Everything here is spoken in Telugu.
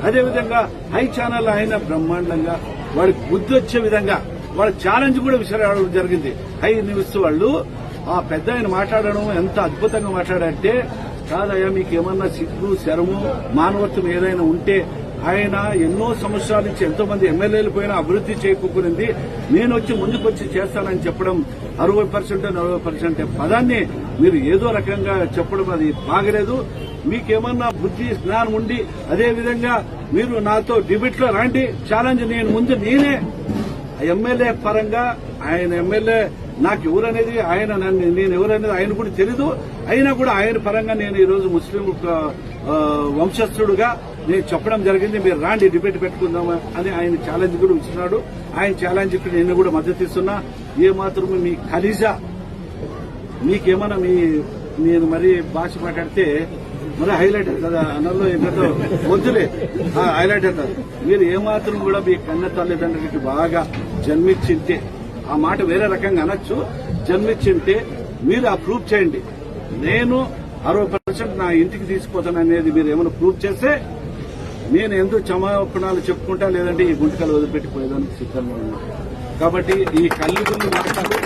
అదేవిధంగా హై ఛానల్ ఆయన బ్రహ్మాండంగా వాడికి బుద్ధి వచ్చే విధంగా వాళ్ళ ఛాలెంజ్ కూడా విసిరడం జరిగింది. హై న్యూస్ వాళ్ళు ఆ పెద్ద ఆయన మాట్లాడడం ఎంత అద్భుతంగా మాట్లాడంటే, కాదయ్యా మీకేమన్నా సిగ్గు శరము మానవత్వం ఏదైనా ఉంటే, ఆయన ఎన్నో సంవత్సరాల నుంచి ఎంతో మంది ఎమ్మెల్యేలు పోయినా అభివృద్ధి చేకూరింది, నేను వచ్చి ముందుకొచ్చి చేస్తానని చెప్పడం 60% 40% పదాన్ని మీరు ఏదో రకంగా చెప్పడం అది బాగలేదు. మీకేమన్నా బుద్ధి జ్ఞానం ఉండి అదేవిధంగా మీరు నాతో డిబేట్ లో రండి, ఛాలెంజ్ నేనే ఎమ్మెల్యే పరంగా ఆయన ఎమ్మెల్యే నాకు ఎవరనేది ఆయన నేను ఎవరనేది ఆయన కూడా తెలీదు. అయినా కూడా ఆయన పరంగా నేను ఈరోజు ముస్లిం వంశస్థుడుగా నేను చెప్పడం జరిగింది. మీరు రాండి డిబేట్ పెట్టుకుందాం అని ఆయన ఛాలెంజ్ కూడా ఇచ్చినాడు. ఆయన ఛాలెంజ్ కి నేను కూడా మద్దతు ఇస్తున్నా. ఏ మాత్రం మీ ఖలీజా మీకేమన్నా నేను మరి భాష మాట్లాడితే మరి హైలైట్ అవుతుంది అన్నలో ఏంటో వద్దులే హైలైట్ అవుతుంది. మీరు ఏమాత్రం కూడా మీ కన్న తల్లిదండ్రులకి బాగా జన్మించింటే, ఆ మాట వేరే రకంగా అనొచ్చు, జన్మించింటే మీరు ఆ ప్రూఫ్ చేయండి. నేను 60% నా ఇంటికి తీసుకుపోతాననేది మీరు ఏమైనా ప్రూఫ్ చేస్తే నేను ఎందుకు క్షమాపణాలు చెప్పుకుంటా, లేదంటే ఈ గుంటకలు వదిలిపెట్టిపోయేదానికి సిద్ధంగా ఉన్నాను. కాబట్టి ఈ కళ్ళు మాట్లాడు